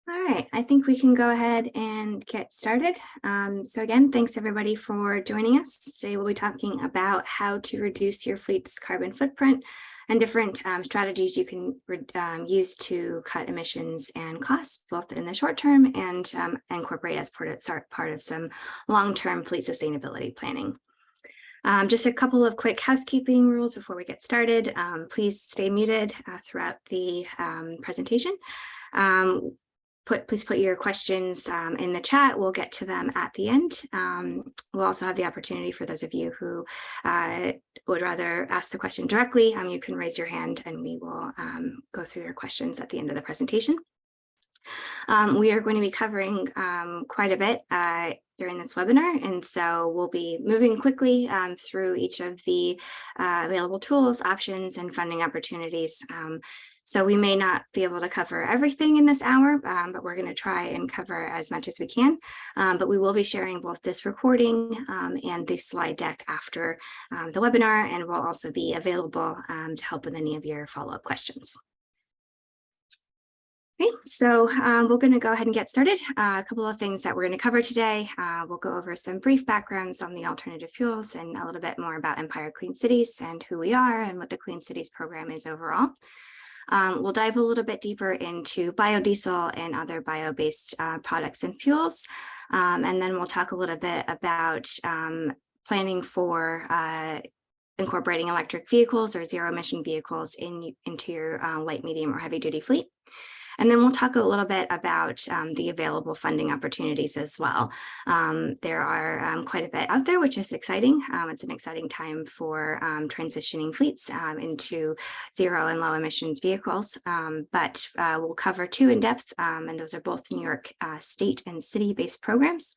All right, I think we can go ahead and get started. So again, thanks everybody for joining us. Today we'll be talking about how to reduce your fleet's carbon footprint and different strategies you can use to cut emissions and costs, both in the short term and incorporate as part of some long-term fleet sustainability planning. Just a couple of quick housekeeping rules before we get started. Please stay muted throughout the presentation. Please put your questions in the chat. We'll get to them at the end. We'll also have the opportunity for those of you who would rather ask the question directly. You can raise your hand and we will go through your questions at the end of the presentation. We are going to be covering quite a bit during this webinar, and so we'll be moving quickly through each of the available tools, options, and funding opportunities. So we may not be able to cover everything in this hour, but we're going to try and cover as much as we can. But we will be sharing both this recording and this slide deck after the webinar, and will also be available to help with any of your follow-up questions. Okay, so we're going to go ahead and get started. A couple of things that we're going to cover today. We'll go over some brief backgrounds on the alternative fuels and a little bit more about Empire Clean Cities and who we are and what the Clean Cities program is overall. We'll dive a little bit deeper into biodiesel and other bio-based products and fuels. And then we'll talk a little bit about planning for incorporating electric vehicles or zero emission vehicles into your light, medium, or heavy duty fleet. And then we'll talk a little bit about the available funding opportunities as well. There are quite a bit out there, which is exciting. It's an exciting time for transitioning fleets into zero and low emissions vehicles. But we'll cover two in depth, and those are both New York state and city-based programs.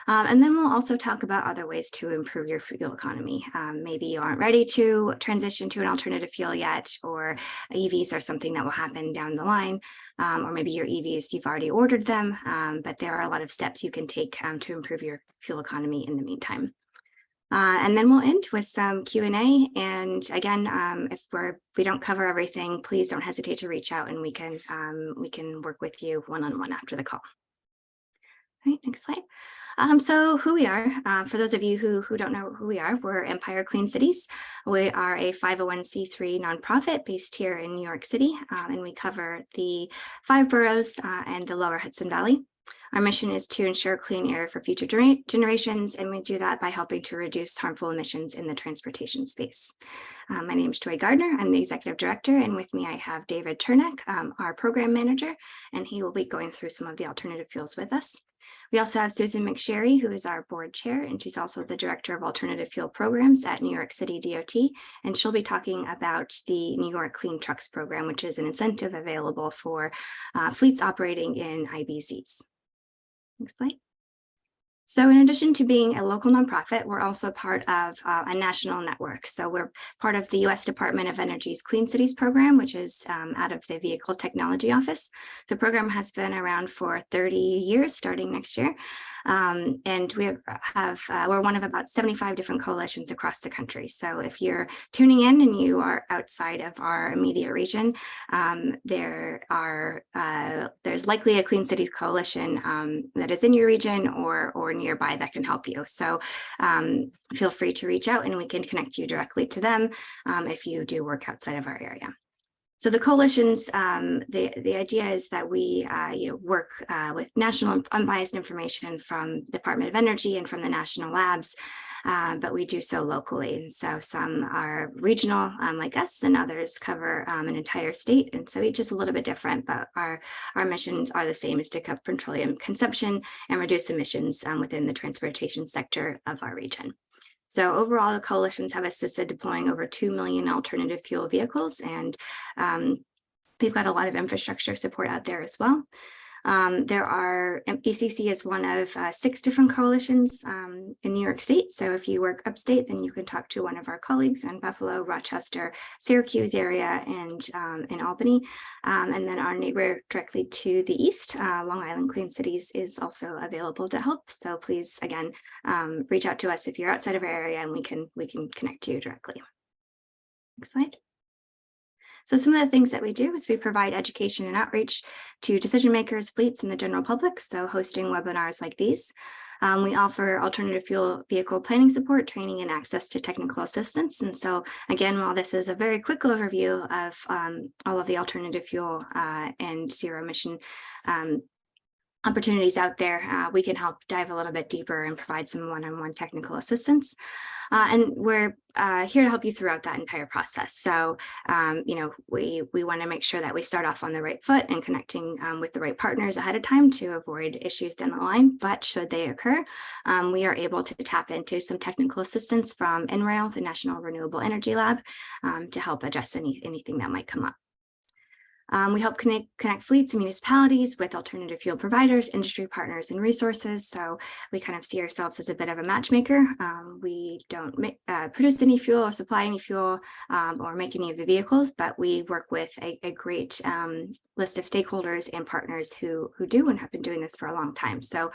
And then we'll also talk about other ways to improve your fuel economy. Maybe you aren't ready to transition to an alternative fuel yet, or EVs are something that will happen down the line, or maybe your EVs, you've already ordered them, but there are a lot of steps you can take to improve your fuel economy in the meantime. And then we'll end with some Q&A. And again, if we don't cover everything, please don't hesitate to reach out and we can work with you one-on-one after the call. All right, next slide. So who we are, for those of you who don't know who we are, we're Empire Clean Cities. We are a 501c3 nonprofit based here in New York City, and we cover the 5 boroughs and the lower Hudson Valley. Our mission is to ensure clean air for future generations, and we do that by helping to reduce harmful emissions in the transportation space. My name is Joy Gardner. I'm the executive director, and with me I have David Turnek, our program manager, and he will be going through some of the alternative fuels with us. We also have Susan McSherry, who is our board chair, and she's also the director of alternative fuel programs at New York City DOT, and she'll be talking about the New York Clean Trucks program, which is an incentive available for fleets operating in IBZs. Next slide. So in addition to being a local nonprofit, we're also part of a national network. So we're part of the U.S. Department of Energy's Clean Cities program, which is out of the Vehicle Technology Office. The program has been around for 30 years, starting next year. And we're one of about 75 different coalitions across the country. So if you're tuning in and you are outside of our immediate region, there's likely a Clean Cities coalition that is in your region or nearby that can help you. So feel free to reach out and we can connect you directly to them if you do work outside of our area. So the coalitions, the idea is that we work with national unbiased information from Department of Energy and from the national labs, but we do so locally. And so some are regional, like us, and others cover an entire state. And so each is a little bit different, but our missions are the same: is to cut petroleum consumption and reduce emissions within the transportation sector of our region. So overall, the coalitions have assisted deploying over 2 million alternative fuel vehicles, and we've got a lot of infrastructure support out there as well. ECC is one of 6 different coalitions in New York State. So if you work upstate, then you can talk to one of our colleagues in Buffalo, Rochester, Syracuse area, and in Albany. And then our neighbor directly to the east, Long Island Clean Cities, is also available to help. So please, again, reach out to us if you're outside of our area, and we can connect you directly. Next slide. So some of the things that we do is we provide education and outreach to decision makers, fleets, and the general public. So hosting webinars like these. We offer alternative fuel vehicle planning support, training, and access to technical assistance. And so again, while this is a very quick overview of all of the alternative fuel and zero emission opportunities out there, we can help dive a little bit deeper and provide some one-on-one technical assistance. And we're here to help you throughout that entire process. So, we want to make sure that we start off on the right foot and connecting with the right partners ahead of time to avoid issues down the line. But should they occur, we are able to tap into some technical assistance from NREL, the National Renewable Energy Lab, to help address anything that might come up. We help connect fleets and municipalities with alternative fuel providers, industry partners, and resources. So we kind of see ourselves as a bit of a matchmaker. We don't produce any fuel or supply any fuel or make any of the vehicles, but we work with a great list of stakeholders and partners who do and have been doing this for a long time. So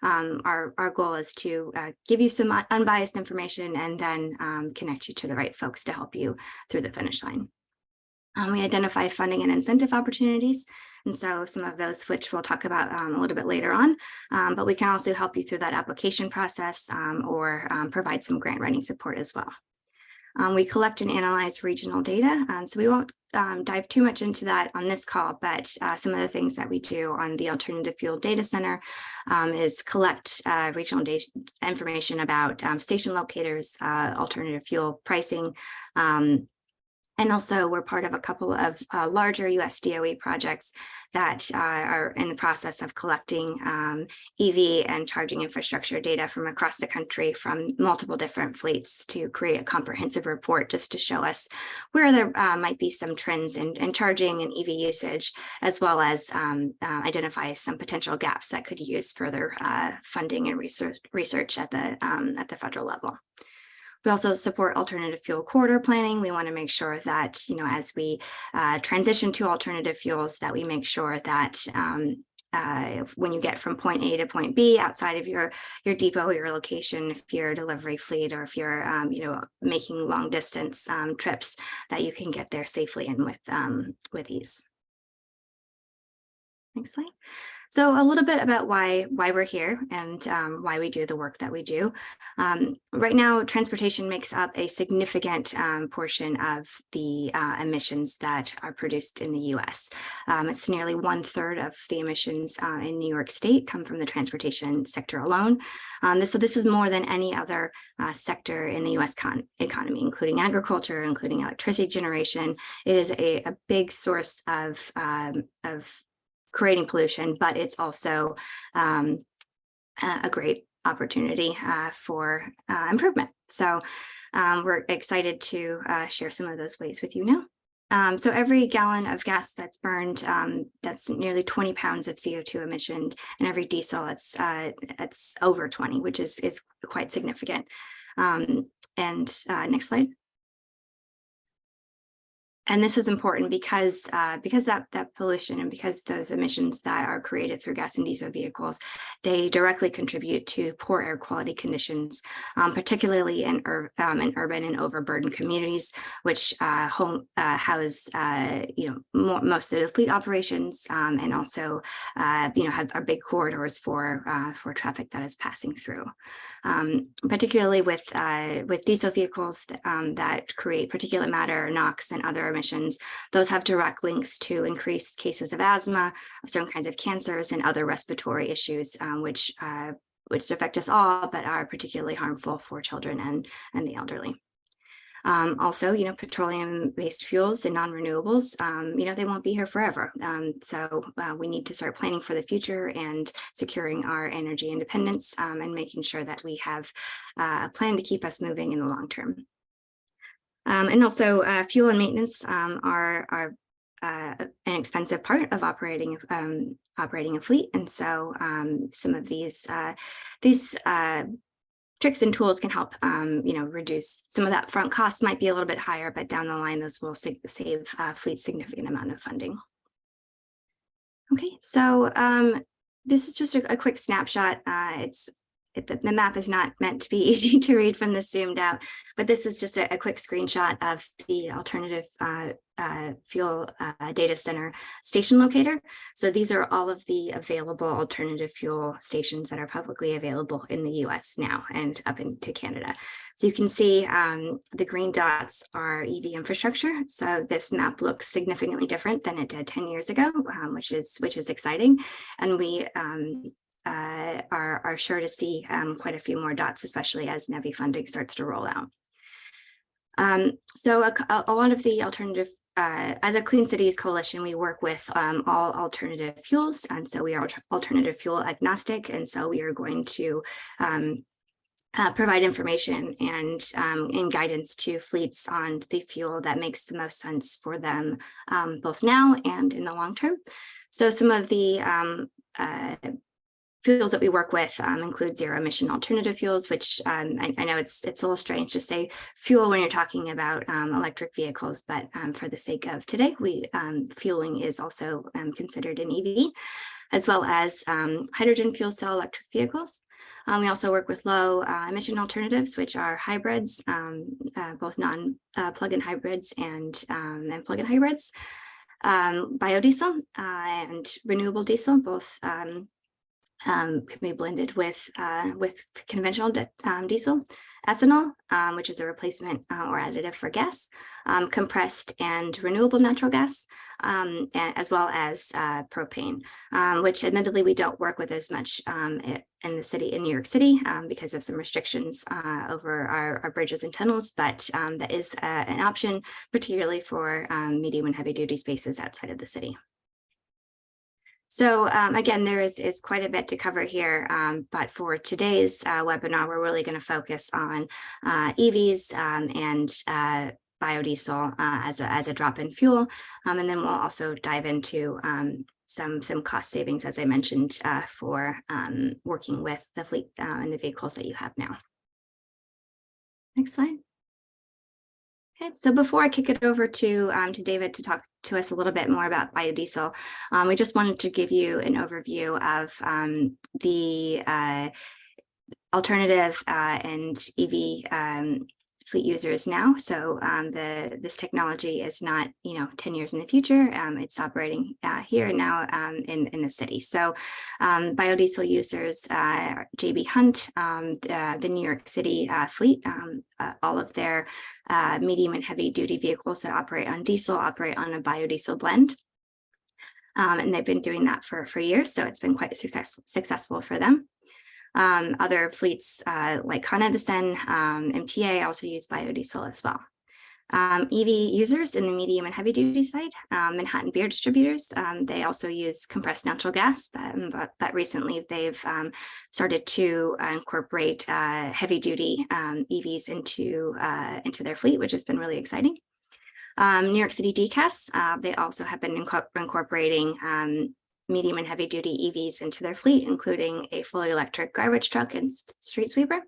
our goal is to give you some unbiased information and then connect you to the right folks to help you through the finish line. We identify funding and incentive opportunities, and so some of those which we'll talk about a little bit later on, but we can also help you through that application process or provide some grant writing support as well. We collect and analyze regional data, so we won't dive too much into that on this call, but some of the things that we do on the Alternative Fuel Data Center is collect regional data information about station locators, alternative fuel pricing, and also we're part of a couple of larger US DOE projects that are in the process of collecting EV and charging infrastructure data from across the country from multiple different fleets to create a comprehensive report just to show us where there might be some trends in charging and EV usage, as well as identify some potential gaps that could use further funding and research at the federal level. We also support alternative fuel corridor planning. We want to make sure that, as we transition to alternative fuels, that we make sure that when you get from point A to point B outside of your depot, your location, if you're a delivery fleet or if you're, making long distance trips, that you can get there safely and with ease. Next slide. So a little bit about why we're here and why we do the work that we do. Right now, transportation makes up a significant portion of the emissions that are produced in the US. It's nearly 1/3 of the emissions in New York State come from the transportation sector alone. So this is more than any other sector in the US economy, including agriculture, including electricity generation. It is a big source of creating pollution, but it's also a great opportunity for improvement. So we're excited to share some of those ways with you now. So every gallon of gas that's burned, that's nearly 20 pounds of CO2 emission, and every diesel, it's over 20, which is quite significant. Next slide. And this is important because that pollution and because those emissions that are created through gas and diesel vehicles, they directly contribute to poor air quality conditions, particularly in urban and overburdened communities, which house most of the fleet operations and also are big corridors for traffic that is passing through. Particularly with diesel vehicles that create particulate matter, NOx, and other emissions, those have direct links to increased cases of asthma, certain kinds of cancers, and other respiratory issues, which affect us all, but are particularly harmful for children and the elderly. Also, petroleum-based fuels and non-renewables, they won't be here forever. So we need to start planning for the future and securing our energy independence and making sure that we have a plan to keep us moving in the long term. And also fuel and maintenance are an expensive part of operating a fleet. And so some of these tricks and tools can help, reduce some of that front cost. Might be a little bit higher, but down the line, those will save fleet significant amount of funding. Okay, so this is just a quick snapshot. It's the map is not meant to be easy to read from this zoomed out, but this is just a quick screenshot of the alternative fuel data center station locator. So these are all of the available alternative fuel stations that are publicly available in the US now and up into Canada. So you can see the green dots are EV infrastructure. So this map looks significantly different than it did 10 years ago, which is exciting. And we are sure to see quite a few more dots, especially as NEVI funding starts to roll out. So a lot of the alternative, as a Clean Cities Coalition, we work with all alternative fuels, and so we are alternative fuel agnostic, and so we are going to provide information and guidance to fleets on the fuel that makes the most sense for them, both now and in the long term. So some of the fuels that we work with include zero emission alternative fuels, which I know it's a little strange to say fuel when you're talking about electric vehicles, but for the sake of today, fueling is also considered an EV, as well as hydrogen fuel cell electric vehicles. We also work with low emission alternatives, which are hybrids, both non-plug-in hybrids and plug-in hybrids, biodiesel and renewable diesel, both can be blended with conventional diesel, ethanol, which is a replacement or additive for gas, compressed and renewable natural gas, as well as propane, which admittedly we don't work with as much in New York City, because of some restrictions over our bridges and tunnels, but that is an option, particularly for medium and heavy duty spaces outside of the city. So again, there is quite a bit to cover here, but for today's webinar, we're really going to focus on EVs and biodiesel as a drop-in fuel, and then we'll also dive into some cost savings, as I mentioned, for working with the fleet and the vehicles that you have now. Next slide. Okay, so before I kick it over to David to talk to us a little bit more about biodiesel, we just wanted to give you an overview of the alternative and EV fleet users now. So this technology is not 10 years in the future. It's operating here and now in the city. So biodiesel users, JB Hunt, the New York City fleet, all of their medium and heavy duty vehicles that operate on diesel operate on a biodiesel blend. And they've been doing that for years. So it's been quite successful for them. Other fleets like Con Edison, MTA also use biodiesel as well. EV users in the medium and heavy duty side, Manhattan Beer Distributors, they also use compressed natural gas, but recently they've started to incorporate heavy duty EVs into their fleet, which has been really exciting. New York City DCAS, they also have been incorporating medium and heavy duty EVs into their fleet, including a fully electric garbage truck and street sweeper.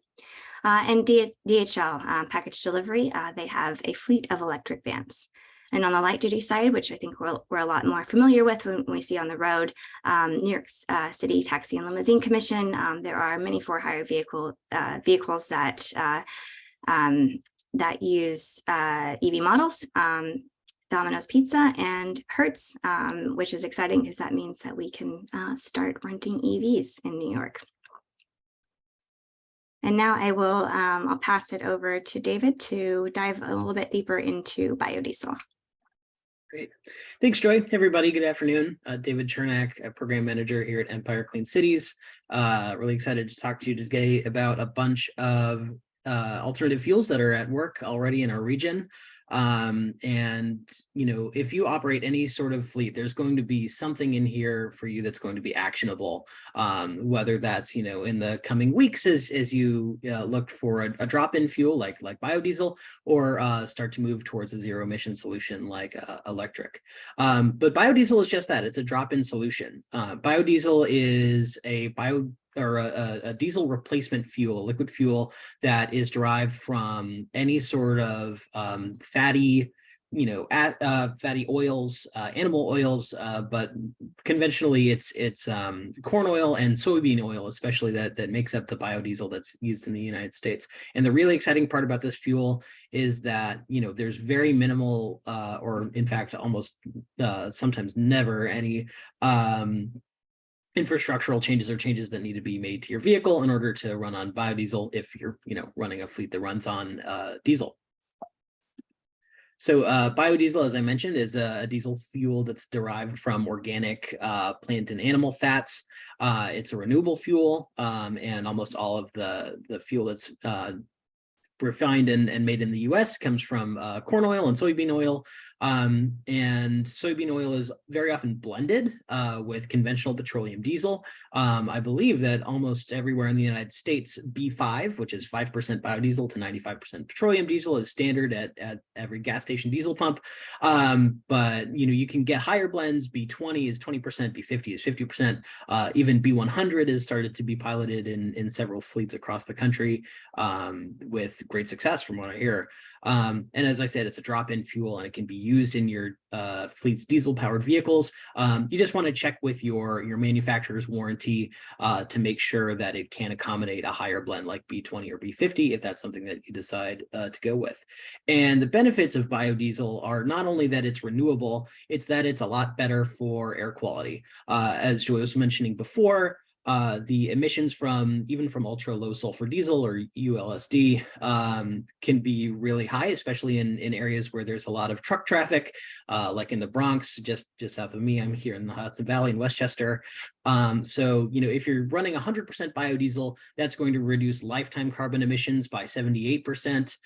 And DHL package delivery, they have a fleet of electric vans. And on the light duty side, which I think we're a lot more familiar with when we see on the road, New York City Taxi and Limousine Commission, there are many for-hire vehicles that use EV models. Domino's Pizza and Hertz, which is exciting because that means that we can start renting EVs in New York. And now I'll pass it over to David to dive a little bit deeper into biodiesel. Great. Thanks, Joy. Hey, everybody. Good afternoon. David Chernak, a program manager here at Empire Clean Cities. Really excited to talk to you today about a bunch of alternative fuels that are at work already in our region. And if you operate any sort of fleet, there's going to be something in here for you that's going to be actionable, whether that's in the coming weeks as you look for a drop-in fuel like biodiesel, or start to move towards a zero emission solution like electric. But biodiesel is just that. It's a drop-in solution. Biodiesel is a diesel replacement fuel, a liquid fuel that is derived from any sort of fatty fatty oils, animal oils, but conventionally it's corn oil and soybean oil, especially that makes up the biodiesel that's used in the United States. And the really exciting part about this fuel is that there's very minimal, or in fact almost sometimes never any infrastructural changes or changes that need to be made to your vehicle in order to run on biodiesel if you're running a fleet that runs on diesel. So biodiesel, as I mentioned, is a diesel fuel that's derived from organic plant and animal fats. It's a renewable fuel, and almost all of the fuel that's refined and made in the US comes from corn oil and soybean oil. And soybean oil is very often blended with conventional petroleum diesel. I believe that almost everywhere in the United States, B5, which is 5% biodiesel to 95% petroleum diesel, is standard at every gas station diesel pump. But you can get higher blends. B20 is 20%, B50 is 50%. Even B100 has started to be piloted in several fleets across the country with great success from what I hear. And as I said, it's a drop-in fuel and it can be used in your fleet's diesel-powered vehicles. You just want to check with your manufacturer's warranty to make sure that it can accommodate a higher blend like B20 or B50 if that's something that you decide to go with. And the benefits of biodiesel are not only that it's renewable, it's that it's a lot better for air quality. As Joy was mentioning before, the emissions from ultra low sulfur diesel or ULSD can be really high, especially in areas where there's a lot of truck traffic, like in the Bronx, just south of me. I'm here in the Hudson Valley in Westchester. So, if you're running 100% biodiesel, that's going to reduce lifetime carbon emissions by 78%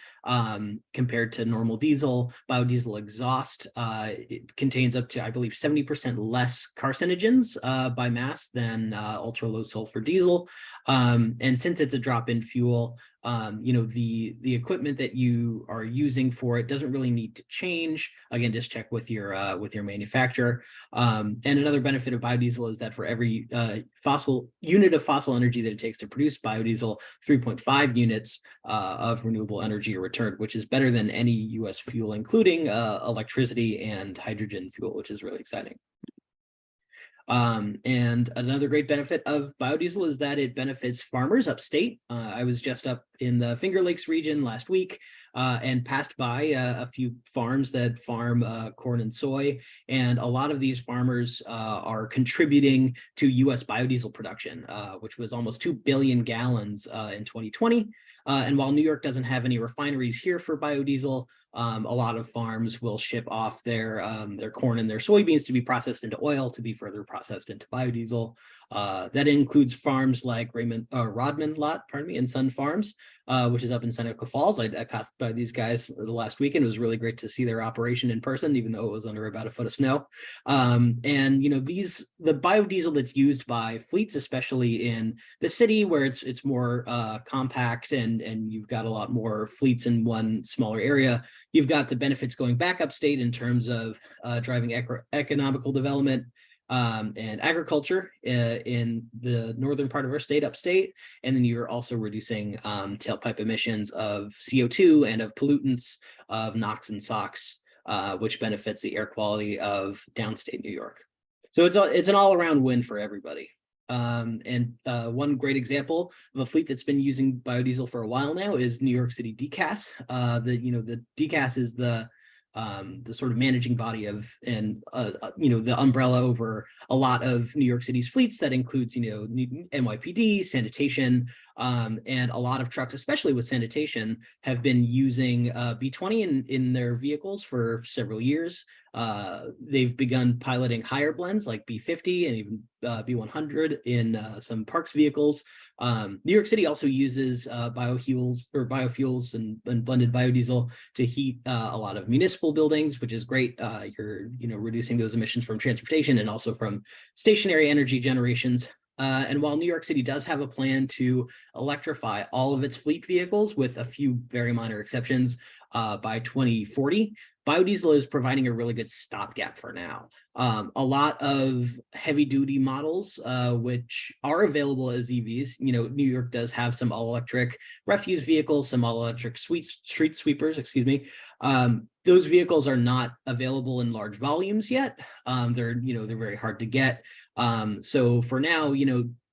compared to normal diesel. Biodiesel exhaust it contains up to, I believe, 70% less carcinogens by mass than ultra low sulfur diesel. And since it's a drop-in fuel, the equipment that you are using for it doesn't really need to change. Again, just check with your manufacturer. And another benefit of biodiesel is that for every unit of fossil energy that it takes to produce biodiesel, 3.5 units of renewable energy are returned, which is better than any US fuel, including electricity and hydrogen fuel, which is really exciting. And another great benefit of biodiesel is that it benefits farmers upstate. I was just up in the Finger Lakes region last week and passed by a few farms that farm corn and soy. And a lot of these farmers are contributing to US biodiesel production, which was almost 2 billion gallons in 2020. And while New York doesn't have any refineries here for biodiesel, a lot of farms will ship off their corn and their soybeans to be processed into oil to be further processed into biodiesel. That includes farms like Rodman Lot, and Sun Farms, which is up in Seneca Falls. I passed by these guys the last weekend. It was really great to see their operation in person, even though it was under about a foot of snow. And the biodiesel that's used by fleets, especially in the city where it's more compact and you've got a lot more fleets in one smaller area, you've got the benefits going back upstate in terms of driving economical development and agriculture in the northern part of our state, upstate. And then you're also reducing tailpipe emissions of CO2 and of pollutants of NOx and SOx, which benefits the air quality of downstate New York. So it's an all-around win for everybody. And one great example of a fleet that's been using biodiesel for a while now is New York City DCAS. The DCAS is the sort of managing body of the umbrella over a lot of New York City's fleets. That includes NYPD, sanitation, and a lot of trucks, especially with sanitation, have been using B20 in their vehicles for several years. They've begun piloting higher blends like B50 and even B100 in some Parks vehicles. New York City also uses biofuels and blended biodiesel to heat a lot of municipal buildings, which is great. You're reducing those emissions from transportation and also from stationary energy generations. And while New York City does have a plan to electrify all of its fleet vehicles, with a few very minor exceptions, by 2040, biodiesel is providing a really good stopgap for now. A lot of heavy duty models, which are available as EVs, New York does have some all electric refuse vehicles, some all electric street sweepers, excuse me. Those vehicles are not available in large volumes yet. They're very hard to get. So for now,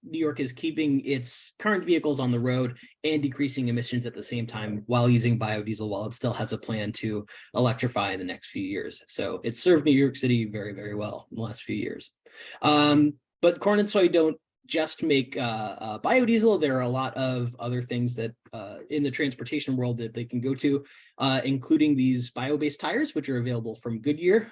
New York is keeping its current vehicles on the road and decreasing emissions at the same time while using biodiesel, while it still has a plan to electrify in the next few years. So it's served New York City very, very well in the last few years. But corn and soy don't just make biodiesel. There are a lot of other things that in the transportation world that they can go to, including these bio-based tires, which are available from Goodyear.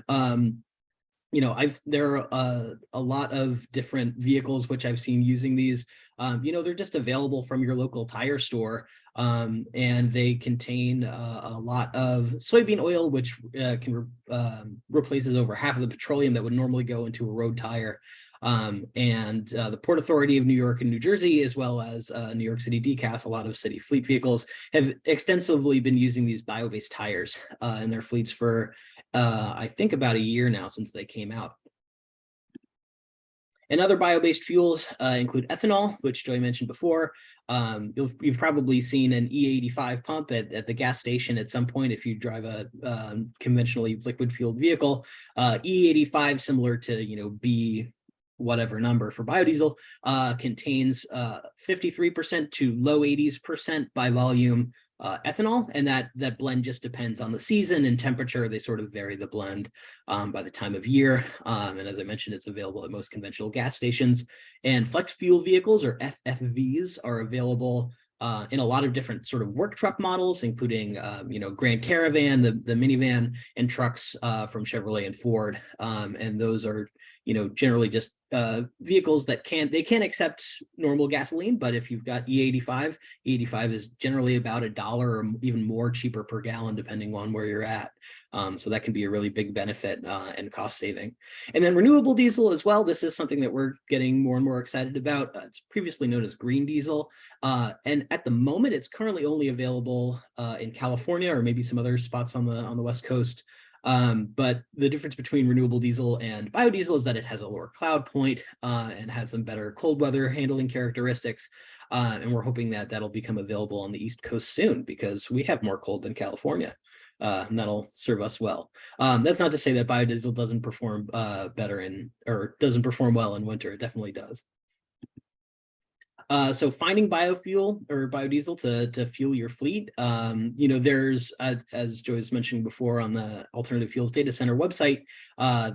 There are a lot of different vehicles which I've seen using these. They're just available from your local tire store, and they contain a lot of soybean oil, which replaces over half of the petroleum that would normally go into a road tire. And the Port Authority of New York and New Jersey, as well as New York City DCAS, a lot of city fleet vehicles, have extensively been using these bio-based tires in their fleets for I think about a year now since they came out. And other bio-based fuels include ethanol, which Joy mentioned before. You've probably seen an E85 pump at the gas station at some point if you drive a conventionally liquid fueled vehicle. E85, similar to B whatever number for biodiesel, contains 53% to low 80s% by volume ethanol, and that blend just depends on the season and temperature. They sort of vary the blend by the time of year, and as I mentioned, it's available at most conventional gas stations. And flex fuel vehicles, or FFVs, are available in a lot of different sort of work truck models, including Grand Caravan, the minivan, and trucks from Chevrolet and Ford, and those are generally just vehicles that can't accept normal gasoline, but if you've got E85 is generally about $1 or even more cheaper per gallon, depending on where you're at. So that can be a really big benefit and cost saving. And then renewable diesel as well. This is something that we're getting more and more excited about. It's previously known as green diesel. And at the moment, it's currently only available in California or maybe some other spots on the West Coast. But the difference between renewable diesel and biodiesel is that it has a lower cloud point and has some better cold weather handling characteristics. And we're hoping that that'll become available on the East Coast soon, because we have more cold than California. And that'll serve us well. That's not to say that biodiesel doesn't perform doesn't perform well in winter. It definitely does. So finding biofuel or biodiesel to fuel your fleet, there's, as Joe was mentioning before, on the Alternative Fuels Data Center website,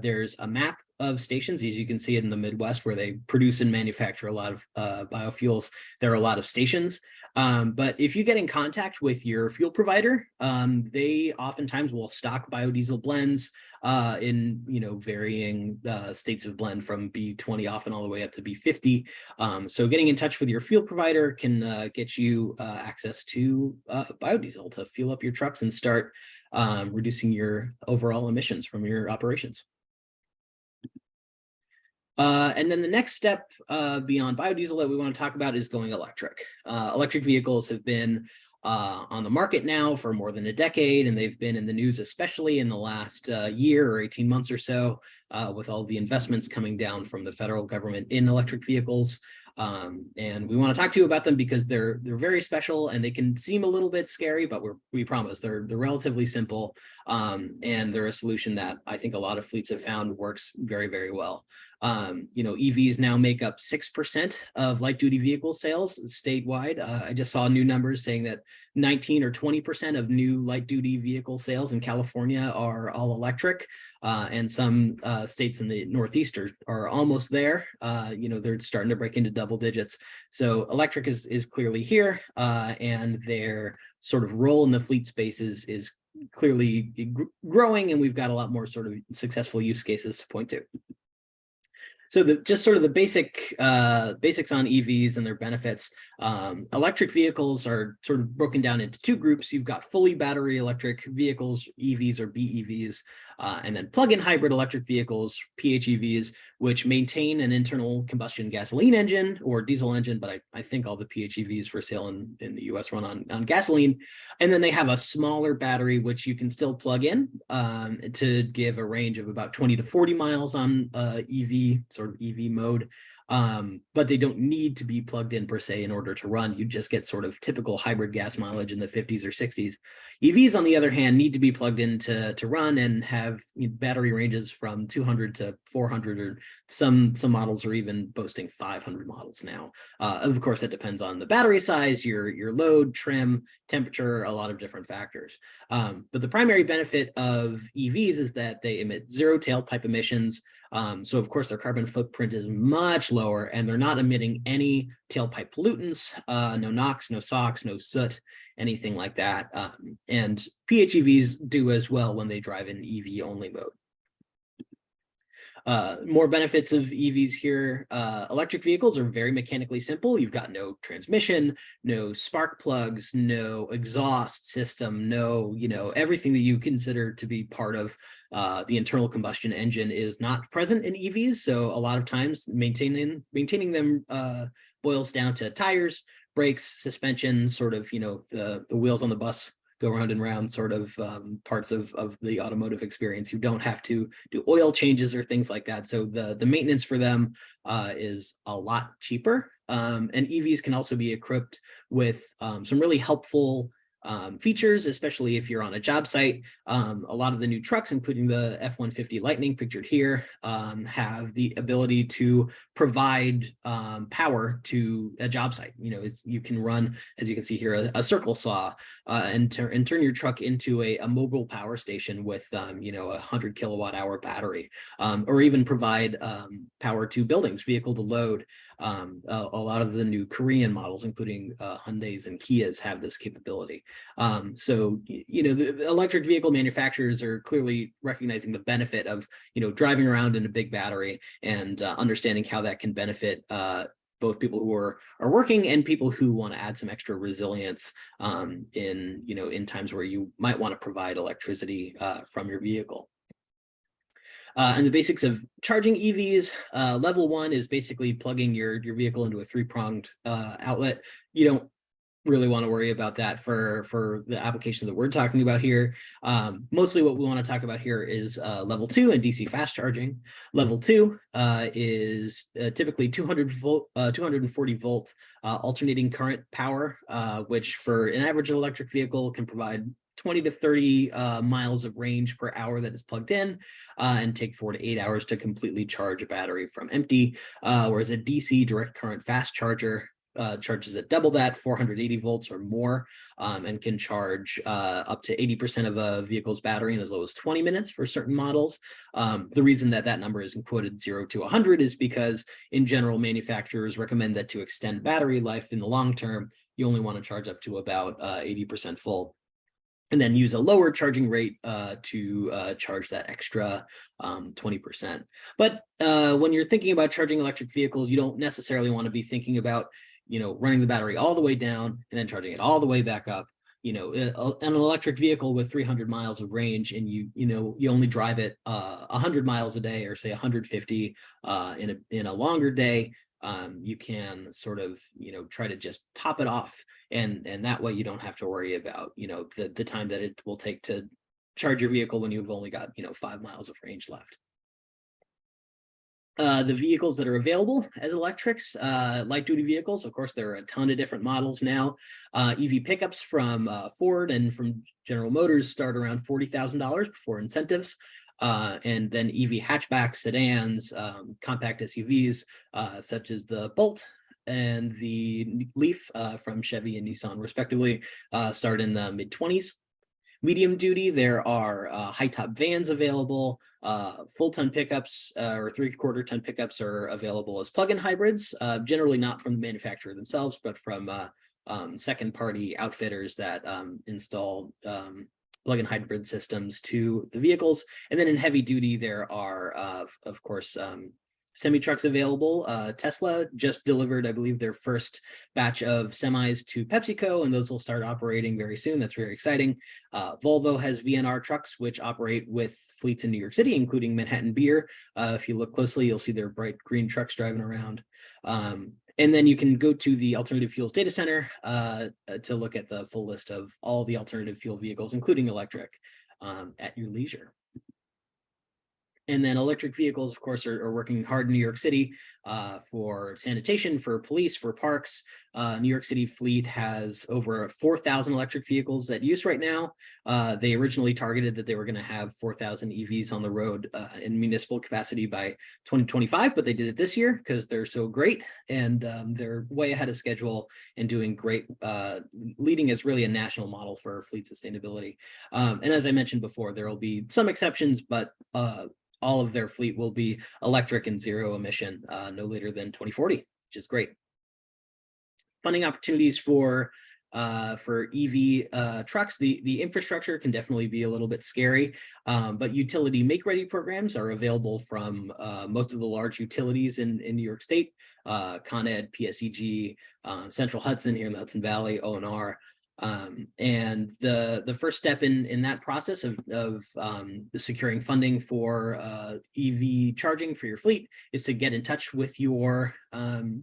there's a map of stations. As you can see it in the Midwest, where they produce and manufacture a lot of biofuels. There are a lot of stations. But if you get in contact with your fuel provider, they oftentimes will stock biodiesel blends in varying states of blend, from B20 often all the way up to B50. So getting in touch with your fuel provider can get you access to biodiesel to fuel up your trucks and start reducing your overall emissions from your operations. And then the next step beyond biodiesel that we want to talk about is going electric. Electric vehicles have been on the market now for more than a decade, and they've been in the news, especially in the last year or 18 months or so, with all the investments coming down from the federal government in electric vehicles. And we want to talk to you about them because they're very special, and they can seem a little bit scary, but we promise they're relatively simple, and they're a solution that I think a lot of fleets have found works very, very well. EVs now make up 6% of light duty vehicle sales statewide. I just saw new numbers saying that 19 or 20% of new light duty vehicle sales in California are all electric, and some states in the Northeast are almost there. They're starting to break into double digits. So electric is clearly here, and their sort of role in the fleet space is clearly growing, and we've got a lot more sort of successful use cases to point to. So just sort of the basics on EVs and their benefits. Electric vehicles are sort of broken down into two groups. You've got fully battery electric vehicles, EVs or BEVs, And then plug-in hybrid electric vehicles, PHEVs, which maintain an internal combustion gasoline engine or diesel engine, but I think all the PHEVs for sale in the US run on gasoline. And then they have a smaller battery, which you can still plug in to give a range of about 20 to 40 miles on EV, sort of EV mode. But they don't need to be plugged in per se in order to run. You just get sort of typical hybrid gas mileage in the 50s or 60s. EVs, on the other hand, need to be plugged in to run and have battery ranges from 200 to 400, or some models are even boasting 500 models now. Of course, that depends on the battery size, your load, trim, temperature, a lot of different factors. But the primary benefit of EVs is that they emit zero tailpipe emissions. So of course their carbon footprint is much lower, and they're not emitting any tailpipe pollutants, no NOx, no SOx, no soot, anything like that. And PHEVs do as well when they drive in EV only mode. More benefits of EVs here. Electric vehicles are very mechanically simple. You've got no transmission, no spark plugs, no exhaust system, no, everything that you consider to be part of the internal combustion engine is not present in EVs. So a lot of times maintaining them boils down to tires, brakes, suspension, sort of, the wheels on the bus go round and round sort of parts of the automotive experience. You don't have to do oil changes or things like that. So the maintenance for them is a lot cheaper. And EVs can also be equipped with some really helpful features, especially if you're on a job site. A lot of the new trucks, including the F-150 Lightning pictured here, have the ability to provide power to a job site. You can run, as you can see here, a circle saw and turn your truck into a mobile power station with a 100 kilowatt hour battery, or even provide power to buildings, vehicle to load. A lot of the new Korean models, including Hyundais and Kias, have this capability. So the electric vehicle manufacturers are clearly recognizing the benefit of driving around in a big battery and understanding how that can benefit both people who are working and people who want to add some extra resilience in times where you might want to provide electricity from your vehicle. And the basics of charging EVs, level 1 is basically plugging your vehicle into a 3-pronged outlet. You don't really want to worry about that for the applications that we're talking about here. Mostly what we want to talk about here is level 2 and DC fast charging. Level 2 is typically 240 volt alternating current power, which for an average electric vehicle can provide 20 to 30 miles of range per hour that is plugged in, and take 4 to 8 hours to completely charge a battery from empty, whereas a DC direct current fast charger charges at double that, 480 volts or more, and can charge up to 80% of a vehicle's battery in as low as 20 minutes for certain models. The reason that number isn't quoted 0 to 100 is because in general, manufacturers recommend that to extend battery life in the long term, you only want to charge up to about 80% full, and then use a lower charging rate to charge that extra 20%. But when you're thinking about charging electric vehicles, you don't necessarily want to be thinking about running the battery all the way down and then charging it all the way back up. An electric vehicle with 300 miles of range, and you only drive it 100 miles a day, or say 150 in a longer day. You can sort of try to just top it off, and that way you don't have to worry about the time that it will take to charge your vehicle when you've only got 5 miles of range left. The vehicles that are available as electrics, light duty vehicles, of course, there are a ton of different models now. EV pickups from Ford and from General Motors start around $40,000 before incentives. And then EV hatchbacks, sedans, compact SUVs, such as the Bolt and the Leaf from Chevy and Nissan, respectively, start in the mid-20s. Medium duty, there are high top vans available. Full ton pickups or 3/4 ton pickups are available as plug-in hybrids, generally not from the manufacturer themselves, but from second party outfitters that install plug-in hybrid systems to the vehicles. And then in heavy duty, there are, of course, semi-trucks available. Tesla just delivered, I believe, their first batch of semis to PepsiCo, and those will start operating very soon. That's very exciting. Volvo has VNR trucks, which operate with fleets in New York City, including Manhattan Beer. If you look closely, you'll see their bright green trucks driving around. And then you can go to the Alternative Fuels Data Center to look at the full list of all the alternative fuel vehicles, including electric, at your leisure. And then electric vehicles, of course, are working hard in New York City for sanitation, for police, for parks. New York City fleet has over 4,000 electric vehicles at use right now. They originally targeted that they were going to have 4,000 EVs on the road in municipal capacity by 2025, but they did it this year because they're so great, and they're way ahead of schedule and doing great, leading as really a national model for fleet sustainability. And as I mentioned before, there will be some exceptions, but all of their fleet will be electric and zero emission no later than 2040, which is great. Funding opportunities for EV trucks, the infrastructure can definitely be a little bit scary, but utility make-ready programs are available from most of the large utilities in New York State, Con Ed, PSEG, Central Hudson here in the Hudson Valley, O&R. And the first step in that process of securing funding for EV charging for your fleet is to get in touch with your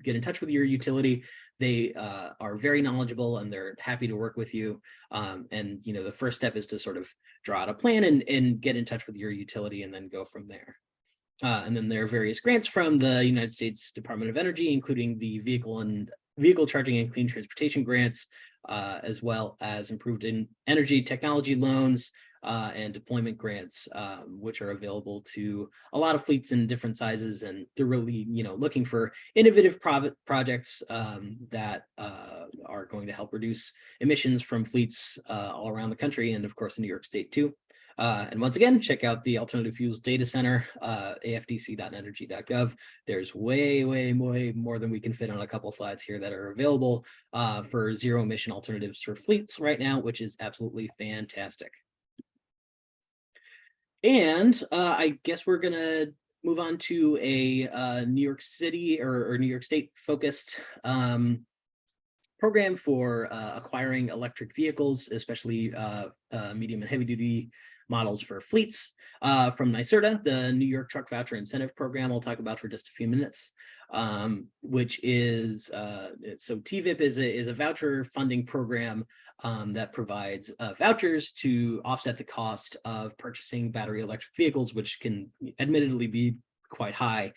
utility. They are very knowledgeable and they're happy to work with you. And the first step is to sort of draw out a plan and get in touch with your utility and then go from there. And then there are various grants from the United States Department of Energy, including the vehicle charging and clean transportation grants, as well as improved energy technology loans and deployment grants, which are available to a lot of fleets in different sizes. And they're really, looking for innovative projects that are going to help reduce emissions from fleets all around the country, and of course in New York State too. And once again, check out the Alternative Fuels Data Center, afdc.energy.gov. There's way more than we can fit on a couple slides here that are available for zero emission alternatives for fleets right now, which is absolutely fantastic. And I guess we're gonna move on to a New York City or New York State focused program for acquiring electric vehicles, especially medium and heavy duty models for fleets from NYSERDA, the New York Truck Voucher Incentive Program. I'll talk about for just a few minutes, which is so TVIP is a voucher funding program that provides vouchers to offset the cost of purchasing battery electric vehicles, which can admittedly be quite high,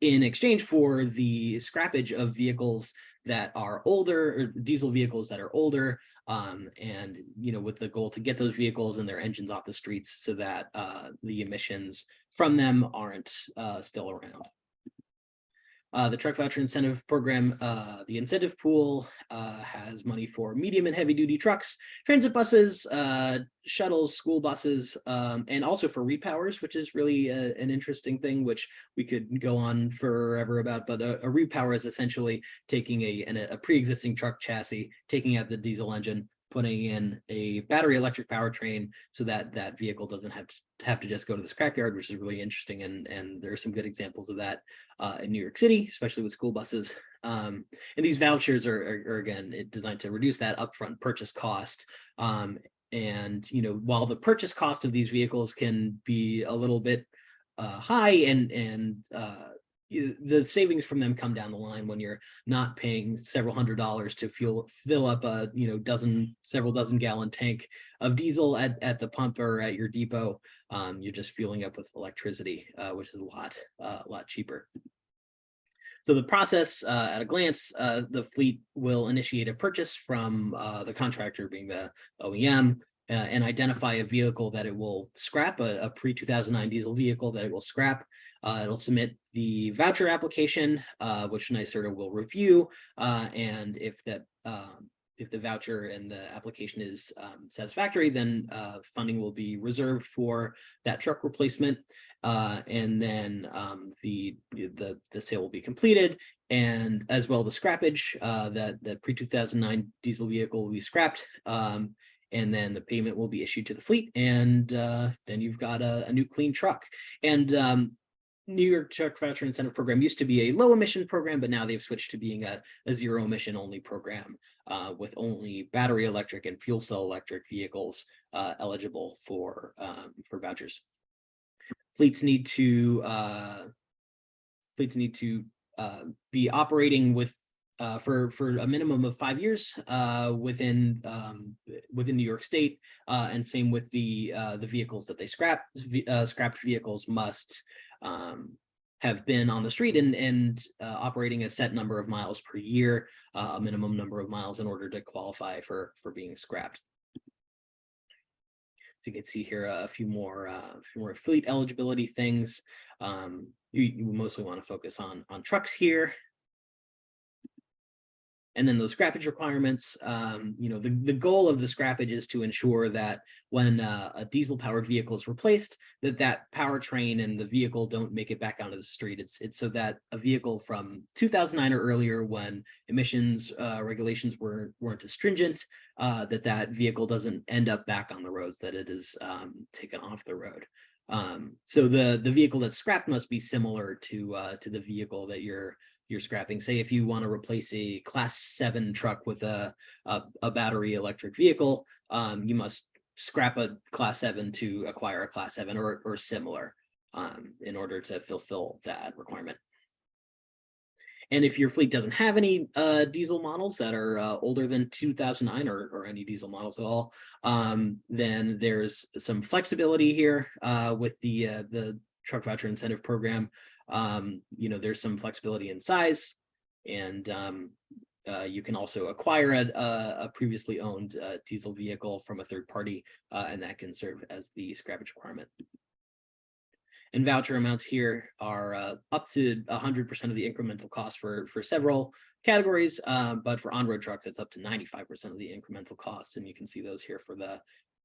in exchange for the scrappage of vehicles that are older, or diesel vehicles that are older, and with the goal to get those vehicles and their engines off the streets so that the emissions from them aren't still around. The Truck Voucher Incentive Program, the incentive pool has money for medium and heavy duty trucks, transit buses, shuttles, school buses, and also for repowers, which is really an interesting thing, which we could go on forever about. But a repower is essentially taking a pre-existing truck chassis, taking out the diesel engine, putting in a battery electric powertrain so that that vehicle doesn't have to just go to the scrapyard, which is really interesting. And there are some good examples of that in New York City, especially with school buses. And these vouchers are again, designed to reduce that upfront purchase cost. And while the purchase cost of these vehicles can be a little bit high, and the savings from them come down the line when you're not paying several $100s to fill up a several dozen gallon tank of diesel at the pump or at your depot. You're just fueling up with electricity, which is a lot cheaper. So the process, at a glance, the fleet will initiate a purchase from the contractor, being the OEM, and identify a vehicle that it will scrap, a pre-2009 diesel vehicle that it will scrap. It'll submit the voucher application, which NYSERDA will review, and if the voucher and the application is satisfactory, then funding will be reserved for that truck replacement, and then the sale will be completed, and as well the scrappage, that pre-2009 diesel vehicle will be scrapped, and then the payment will be issued to the fleet, and then you've got a new clean truck. And New York Truck Voucher Incentive Program used to be a low emission program, but now they've switched to being a zero emission only program with only battery electric and fuel cell electric vehicles eligible for vouchers. Fleets need to be operating with for a minimum of 5 years within New York State, and same with the vehicles that they scrap. Scrapped vehicles must have been on the street and operating a set number of miles per year, a minimum number of miles in order to qualify for being scrapped. You can see here a few more fleet eligibility things. You mostly want to focus on trucks here. And then those scrappage requirements, the goal of the scrappage is to ensure that when a diesel powered vehicle is replaced, that powertrain and the vehicle don't make it back onto the street. It's so that a vehicle from 2009 or earlier, when emissions regulations weren't as stringent, that vehicle doesn't end up back on the roads, that it is taken off the road. So the vehicle that's scrapped must be similar to the vehicle that you're scrapping. Say if you want to replace a Class 7 truck with a battery electric vehicle, you must scrap a Class 7 to acquire a Class 7 or similar in order to fulfill that requirement. And if your fleet doesn't have any diesel models that are older than 2009 or any diesel models at all, then there's some flexibility here with the Truck Voucher Incentive Program. There's some flexibility in size, and you can also acquire a previously owned diesel vehicle from a third party, and that can serve as the scrappage requirement. And voucher amounts here are up to 100% of the incremental cost for several categories, but for on-road trucks, it's up to 95% of the incremental costs, and you can see those here for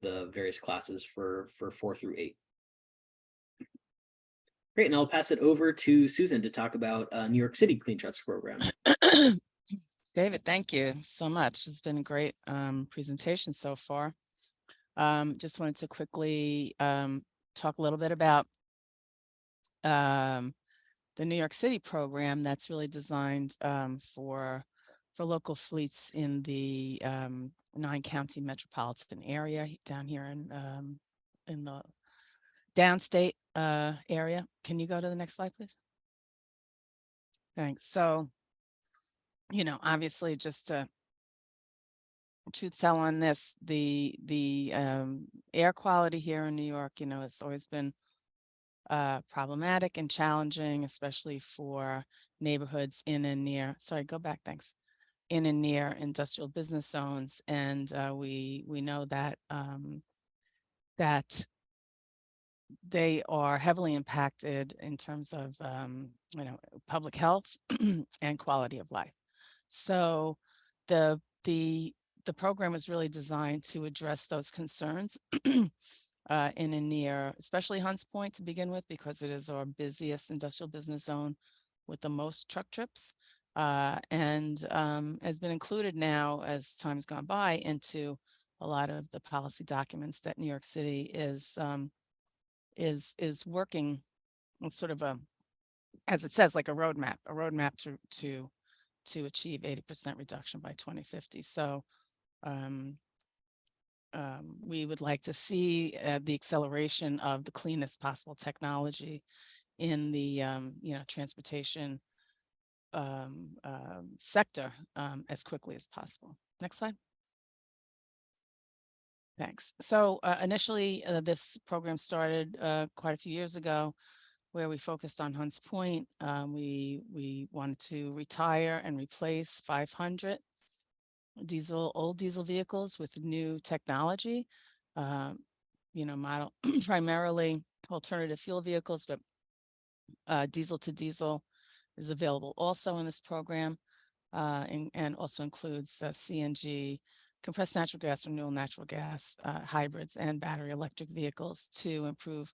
the various classes for 4 through 8. Great, and I'll pass it over to Susan to talk about New York City Clean Trucks Program. David, thank you so much. It's been a great presentation so far. Just wanted to quickly talk a little bit about the New York City program that's really designed for local fleets in the 9-county metropolitan area down here in the downstate area. Can you go to the next slide, please? Thanks. So, obviously, just to tell on this, the air quality here in New York, it's always been problematic and challenging, especially for neighborhoods in and near. Sorry, go back. Thanks. In and near industrial business zones, and we know that that they are heavily impacted in terms of public health and quality of life. So the program is really designed to address those concerns in and near, especially Hunts Point to begin with, because it is our busiest industrial business zone with the most truck trips, and has been included now, as time's gone by, into a lot of the policy documents that New York City is working on, sort of as it says, like a roadmap to achieve 80% reduction by 2050. So we would like to see the acceleration of the cleanest possible technology in the transportation sector as quickly as possible. Next slide. Thanks. So initially, this program started quite a few years ago, where we focused on Hunts Point. We wanted to retire and replace 500 old diesel vehicles with new technology, model primarily alternative fuel vehicles, but diesel to diesel is available also in this program, and also includes CNG, compressed natural gas, renewable natural gas, hybrids, and battery electric vehicles to improve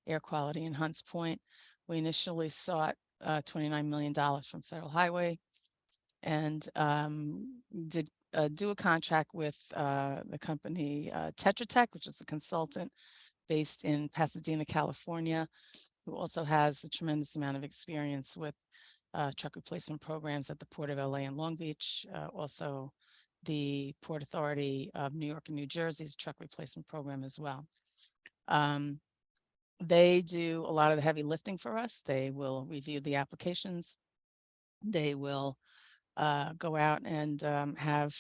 air quality in Hunts Point. We initially sought $29 million from Federal Highway, and did do a contract with the company Tetra Tech, which is a consultant based in Pasadena, California. who also has a tremendous amount of experience with truck replacement programs at the Port of LA and Long Beach, also the Port Authority of New York and New Jersey's truck replacement program as well. They do a lot of the heavy lifting for us. They will review the applications. They will go out and have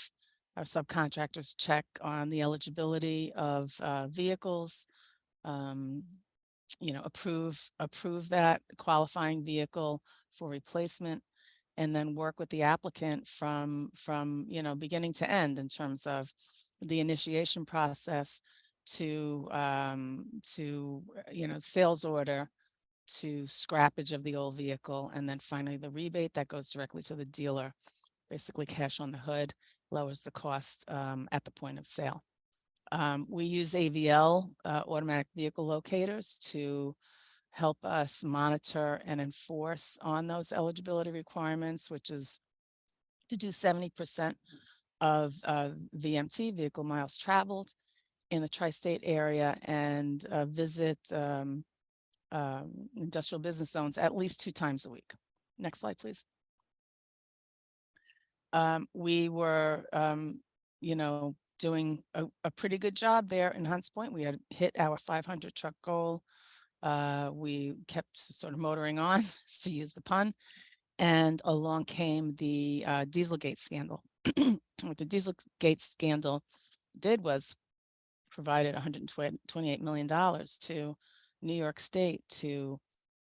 our subcontractors check on the eligibility of vehicles, approve that qualifying vehicle for replacement, and then work with the applicant from beginning to end in terms of the initiation process to sales order, to scrappage of the old vehicle, and then finally the rebate that goes directly to the dealer, basically cash on the hood, lowers the cost at the point of sale. We use AVL, automatic vehicle locators, to help us monitor and enforce on those eligibility requirements, which is to do 70% of VMT, vehicle miles traveled, in the tri-state area, and visit industrial business zones at least 2 times a week. Next slide, please. We were, doing a pretty good job there in Hunts Point. We had hit our 500 truck goal. We kept sort of motoring on, to use the pun, and along came the Dieselgate scandal. What the Dieselgate scandal did was provided $128 million to New York State to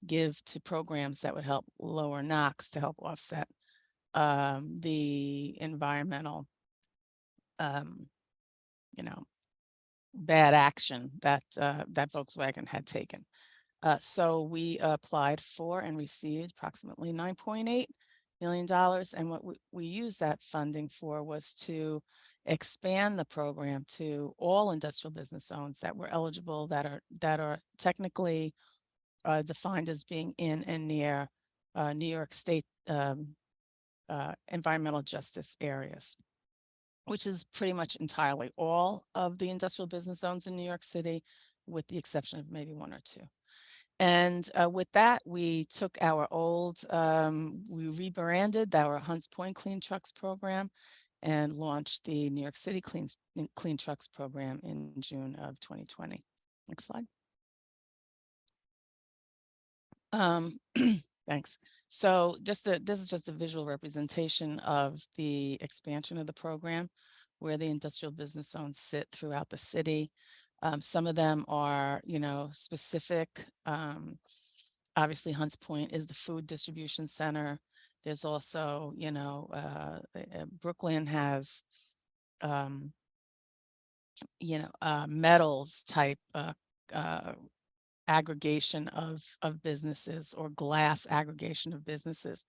give to programs that would help lower NOx, to help offset the environmental bad action that Volkswagen had taken. So we applied for and received approximately $9.8 million. And what we used that funding for was to expand the program to all industrial business zones that were eligible, that are technically defined as being in and near New York State environmental justice areas, which is pretty much entirely all of the industrial business zones in New York City, with the exception of maybe 1 or 2. And with that, we took our old, we rebranded our Hunts Point Clean Trucks program and launched the New York City Clean Trucks program in June of 2020. Next slide. Thanks. So this is just a visual representation of the expansion of the program, where the industrial business zones sit throughout the city. Some of them are, specific. Obviously, Hunts Point is the food distribution center. There's also, Brooklyn has, metals type aggregation of businesses, or glass aggregation of businesses,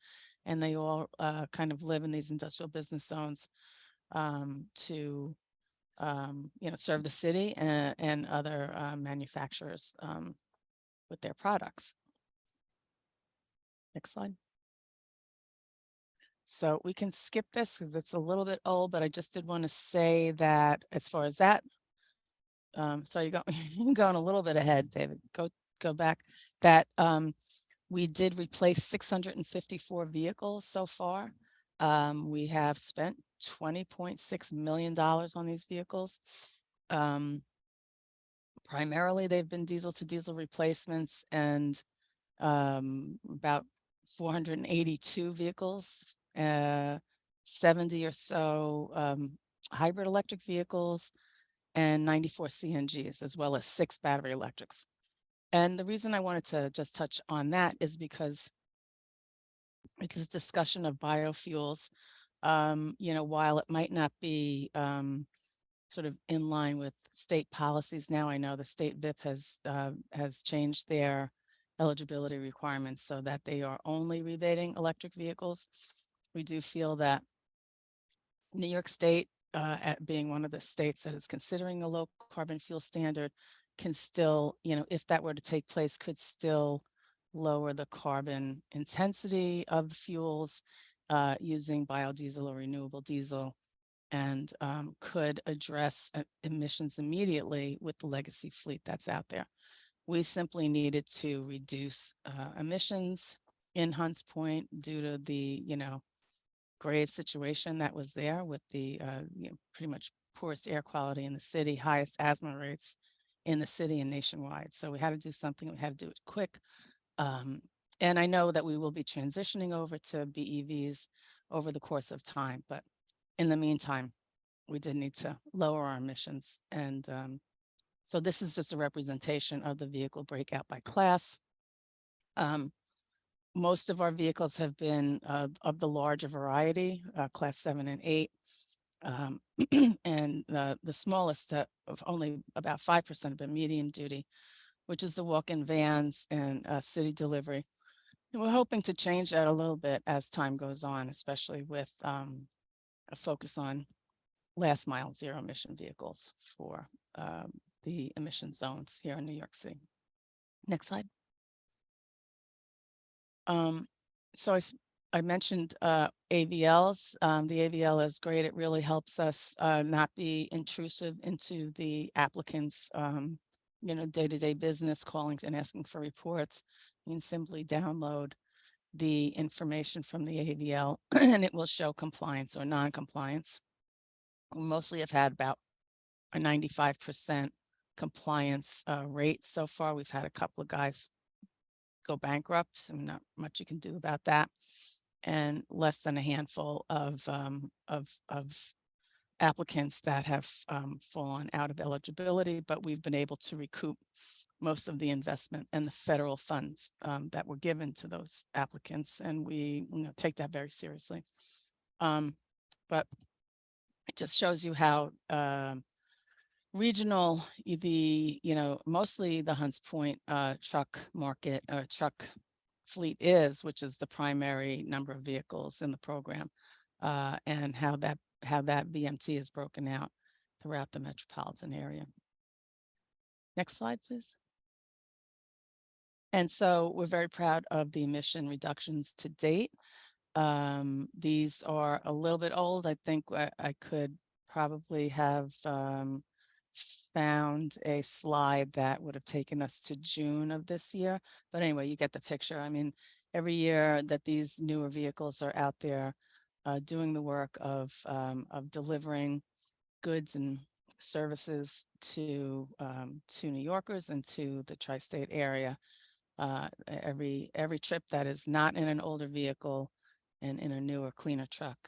and they all kind of live in these industrial business zones to serve the city and other manufacturers with their products. Next slide. So we can skip this because it's a little bit old, but I just did want to say that as far as that, so you're going a little bit ahead, David. Go back. That we did replace 654 vehicles so far. We have spent $20.6 million on these vehicles. Primarily, they've been diesel to diesel replacements, and about 482 vehicles, 70 or so hybrid electric vehicles, and 94 CNGs, as well as 6 battery electrics. And the reason I wanted to just touch on that is because it's a discussion of biofuels. While it might not be sort of in line with state policies now, I know the state VIP has changed their eligibility requirements so that they are only rebating electric vehicles. We do feel that New York State, at being one of the states that is considering a low carbon fuel standard, can still, if that were to take place, could still lower the carbon intensity of the fuels using biodiesel or renewable diesel, and could address emissions immediately with the legacy fleet that's out there. We simply needed to reduce emissions in Hunts Point due to the, grave situation that was there with the, pretty much poorest air quality in the city, highest asthma rates in the city and nationwide. So we had to do something. We had to do it quick. And I know that we will be transitioning over to BEVs over the course of time, but in the meantime, we did need to lower our emissions. And so this is just a representation of the vehicle breakout by class. Most of our vehicles have been of the larger variety, class 7 and 8. And the smallest of only about 5% have been medium duty, which is the walk-in vans and city delivery. And we're hoping to change that a little bit as time goes on, especially with a focus on last mile zero emission vehicles for the emission zones here in New York City. Next slide. So I mentioned AVLs. The AVL is great. It really helps us not be intrusive into the applicant's day-to-day business, calling and asking for reports. You can simply download the information from the AVL and it will show compliance or non-compliance. We mostly have had about a 95% compliance rate so far. We've had a couple of guys go bankrupt, so not much you can do about that, and less than a handful of applicants that have fallen out of eligibility, but we've been able to recoup most of the investment and the federal funds that were given to those applicants, and we take that very seriously. But it just shows you how regional, mostly the Hunts Point truck market or truck fleet is, which is the primary number of vehicles in the program, and how that VMT is broken out throughout the metropolitan area. Next slide, please. And so we're very proud of the emission reductions to date. These are a little bit old. I think I could probably have found a slide that would have taken us to June of this year. But anyway, you get the picture. I mean, every year that these newer vehicles are out there doing the work of delivering goods and services to New Yorkers and to the tri-state area, every trip that is not in an older vehicle and in a newer, cleaner truck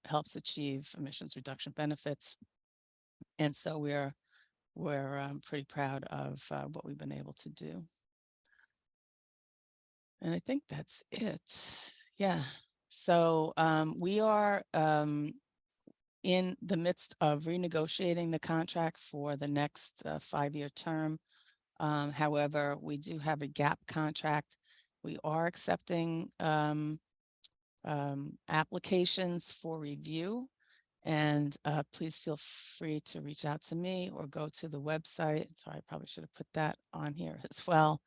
helps achieve emissions reduction benefits. And so we're pretty proud of what we've been able to do. And I think that's it. Yeah. So we are in the midst of renegotiating the contract for the next 5-year term. However, we do have a gap contract. We are accepting applications for review. And please feel free to reach out to me or go to the website. Sorry, I probably should have put that on here as well.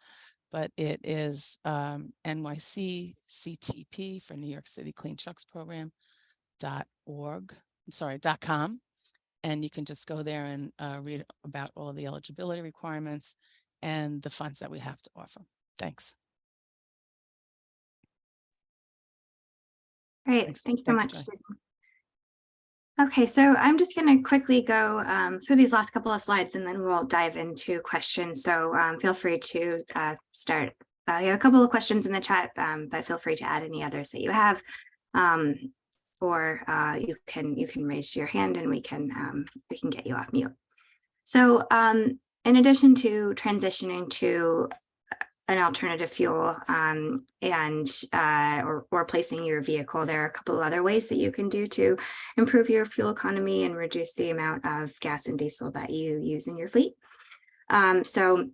But it is NYCCTP for New York City Clean Trucks Program.com. And you can just go there and read about all of the eligibility requirements and the funds that we have to offer. Thanks. Great. Thanks. Thank you so much, Joy. Susan. Okay, so I'm just going to quickly go through these last couple of slides and then we'll dive into questions. So feel free to start. You have a couple of questions in the chat, but feel free to add any others that you have. Or you can raise your hand and we can get you off mute. So in addition to transitioning to an alternative fuel or replacing your vehicle, there are a couple of other ways that you can do to improve your fuel economy and reduce the amount of gas and diesel that you use in your fleet. So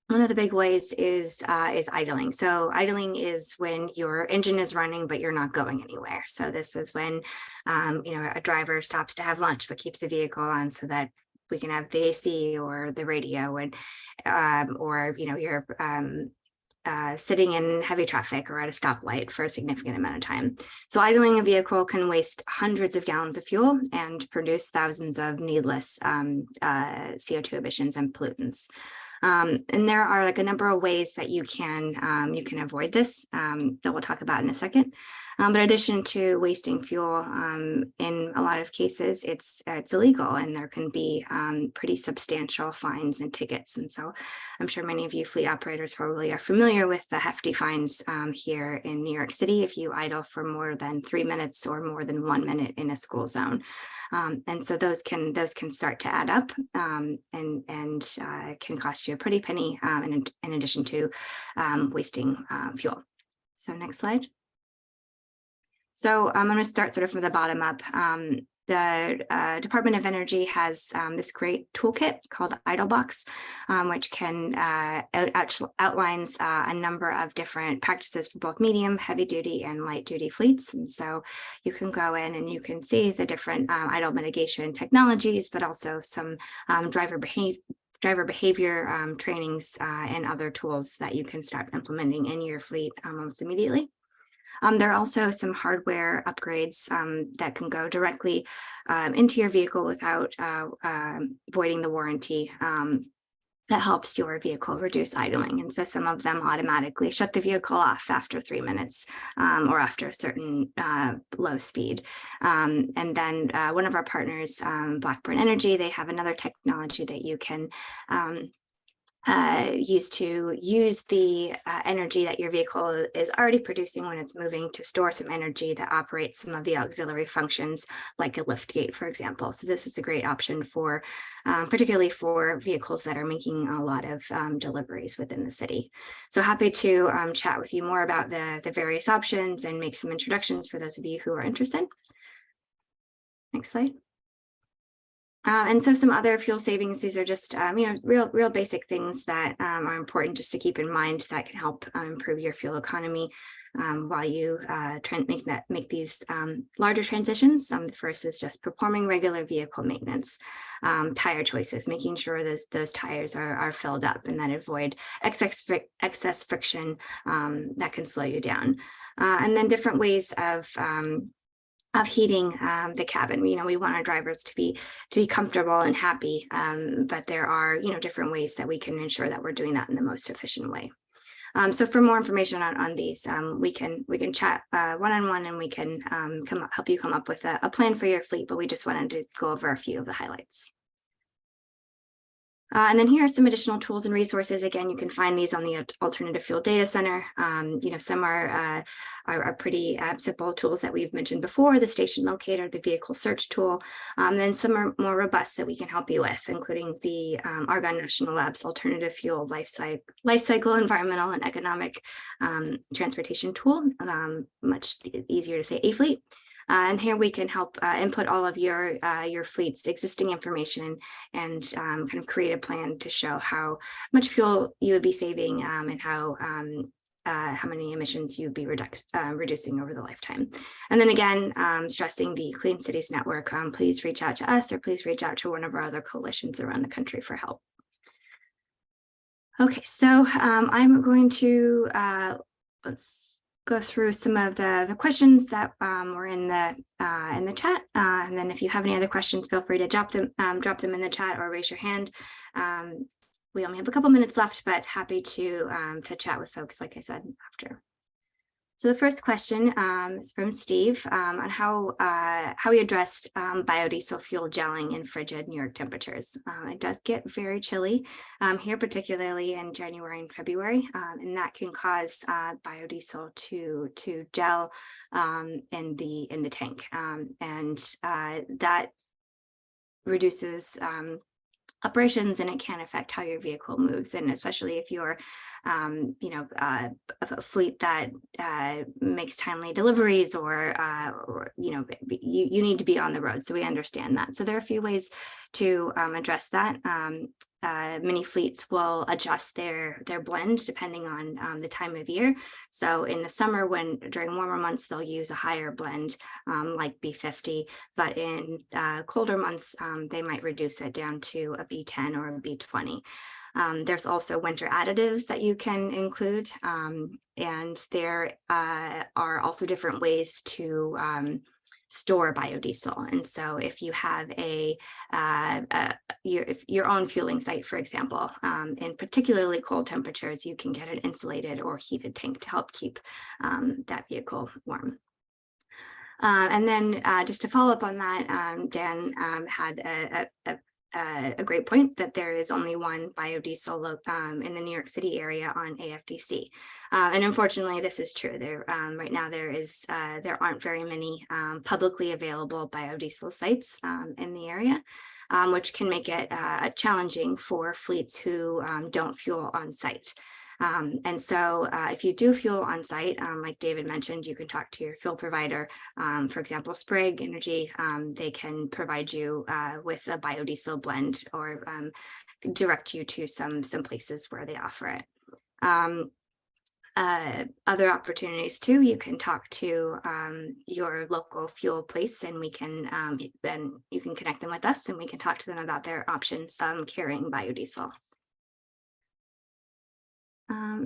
one of the big ways is idling. So idling is when your engine is running, but you're not going anywhere. So this is when a driver stops to have lunch, but keeps the vehicle on so that we can have the AC or the radio, and or you're sitting in heavy traffic or at a stoplight for a significant amount of time. So idling a vehicle can waste hundreds of gallons of fuel and produce thousands of needless CO2 emissions and pollutants. And there are like a number of ways that you can avoid this that we'll talk about in a second. But in addition to wasting fuel, in a lot of cases, it's illegal, and there can be pretty substantial fines and tickets. And so I'm sure many of you fleet operators probably are familiar with the hefty fines here in New York City if you idle for more than 3 minutes or more than 1 minute in a school zone. And so those can start to add up and can cost you a pretty penny in addition to wasting fuel. So next slide. So I'm going to start sort of from the bottom up. The Department of Energy has this great toolkit called Idlebox, which can outlines a number of different practices for both medium, heavy duty, and light duty fleets. And so you can go in and you can see the different idle mitigation technologies, but also some driver behavior trainings and other tools that you can start implementing in your fleet almost immediately. There are also some hardware upgrades that can go directly into your vehicle without voiding the warranty that helps your vehicle reduce idling. And so some of them automatically shut the vehicle off after 3 minutes or after a certain low speed. And then one of our partners, Blackburn Energy, they have another technology that you can use the energy that your vehicle is already producing when it's moving to store some energy that operates some of the auxiliary functions like a lift gate, for example. So this is a great option for particularly for vehicles that are making a lot of deliveries within the city. So happy to chat with you more about the various options and make some introductions for those of you who are interested. Next slide. And so some other fuel savings, these are just, real basic things that are important just to keep in mind that can help improve your fuel economy while you make these larger transitions. The first is just performing regular vehicle maintenance, tire choices, making sure those tires are filled up and that avoid excess friction that can slow you down. And then different ways of heating the cabin. We want our drivers to be comfortable and happy, but there are different ways that we can ensure that we're doing that in the most efficient way. So for more information on these, we can chat one-on-one, and we can help you come up with a plan for your fleet, but we just wanted to go over a few of the highlights. And then here are some additional tools and resources. Again, you can find these on the Alternative Fuel Data Center. Some are pretty simple tools that we've mentioned before, the station locator, the vehicle search tool, and then some are more robust that we can help you with, including the Argonne National Labs Alternative Fuel Life Cycle Environmental and Economic Transportation Tool, much easier to say A-Fleet. And here we can help input all of your fleet's existing information and kind of create a plan to show how much fuel you would be saving and how many emissions you'd be reducing over the lifetime. And then again, stressing the Clean Cities Network, please reach out to us or please reach out to one of our other coalitions around the country for help. Okay, so I'm going to, let's go through some of the questions that were in the chat, and then if you have any other questions, feel free to drop them in the chat or raise your hand. We only have a couple minutes left, but happy to chat with folks, like I said, after. So the first question is from Steve on how he addressed biodiesel fuel gelling in frigid New York temperatures. It does get very chilly here, particularly in January and February, and that can cause biodiesel to gel in the tank, and that reduces operations, and it can affect how your vehicle moves. And especially if you're a fleet that makes timely deliveries or you need to be on the road. So we understand that. So there are a few ways to address that. Many fleets will adjust their blend depending on the time of year. So in the summer, during warmer months, they'll use a higher blend like B50, but in colder months, they might reduce it down to a B10 or a B20. There's also winter additives that you can include, and there are also different ways to store biodiesel. And so if you have your own fueling site, for example, in particularly cold temperatures, you can get an insulated or heated tank to help keep that vehicle warm. And then just to follow up on that, Dan had a great point that there is only one biodiesel in the New York City area on AFDC. And unfortunately, this is true. Right now there aren't very many publicly available biodiesel sites in the area, which can make it challenging for fleets who don't fuel on site. And so if you do fuel on site, like David mentioned, you can talk to your fuel provider. For example, Sprig Energy, they can provide you with a biodiesel blend or direct you to some places where they offer it. Other opportunities too, you can talk to your local fuel place, and we can then you can connect them with us and we can talk to them about their options carrying biodiesel.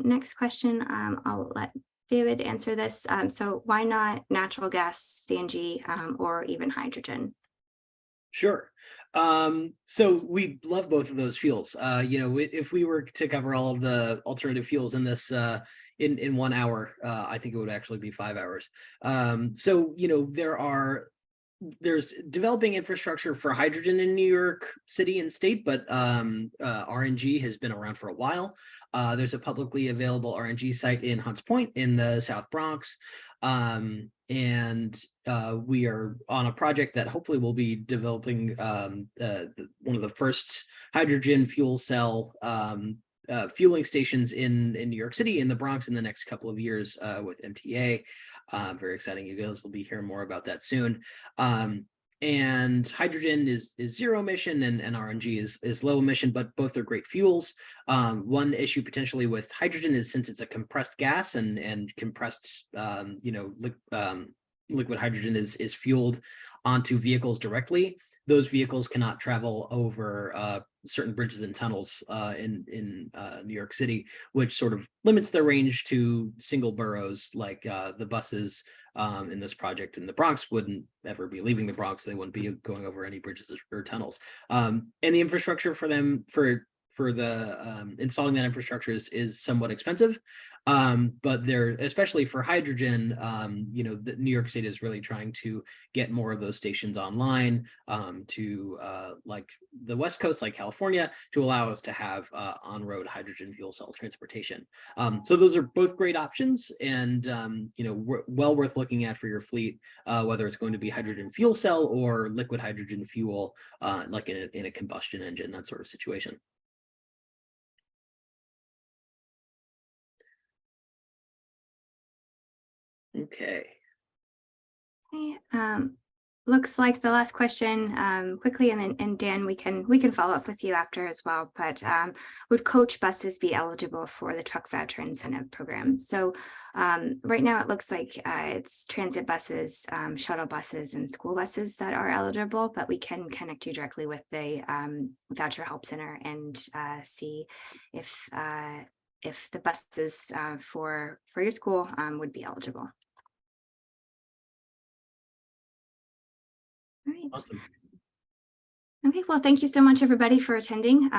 Next question, I'll let David answer this. So why not natural gas, CNG, or even hydrogen? Sure. So we love both of those fuels. If we were to cover all of the alternative fuels in this in 1 hour, I think it would actually be 5 hours. There's developing infrastructure for hydrogen in New York City and state, but RNG has been around for a while. There's a publicly available RNG site in Hunts Point in the South Bronx. And we are on a project that hopefully will be developing one of the first hydrogen fuel cell fueling stations in New York City, in the Bronx, in the next couple of years with MTA. Very exciting. You guys will be hearing more about that soon. And hydrogen is zero emission and RNG is low emission, but both are great fuels. One issue potentially with hydrogen is, since it's a compressed gas and compressed, liquid hydrogen is fueled onto vehicles directly, those vehicles cannot travel over certain bridges and tunnels in New York City, which sort of limits their range to single boroughs. Like the buses in this project in the Bronx wouldn't ever be leaving the Bronx. They wouldn't be going over any bridges or tunnels. And the infrastructure for them, for the installing that infrastructure is somewhat expensive. But they're, especially for hydrogen, the New York State is really trying to get more of those stations online to like the West Coast, like California, to allow us to have on-road hydrogen fuel cell transportation. So those are both great options, and well worth looking at for your fleet, whether it's going to be hydrogen fuel cell or liquid hydrogen fuel, like in a combustion engine, that sort of situation. Okay. Looks like the last question quickly, and Dan, we can follow up with you after as well. But would coach buses be eligible for the truck voucher incentive program? So right now it looks like it's transit buses, shuttle buses, and school buses that are eligible, but we can connect you directly with the Voucher Help Center and see if the buses for your school would be eligible. All right. Awesome. Okay, well, thank you so much, everybody, for attending.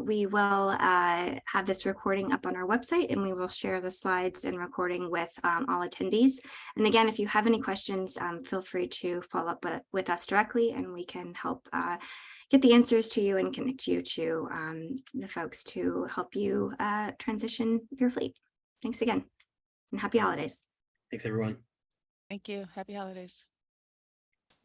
We will have this recording up on our website, and we will share the slides and recording with all attendees. And again, if you have any questions, feel free to follow up with us directly, and we can help get the answers to you and connect you to the folks to help you transition your fleet. Thanks again, and happy holidays. Thanks, everyone. Thank you. Happy holidays.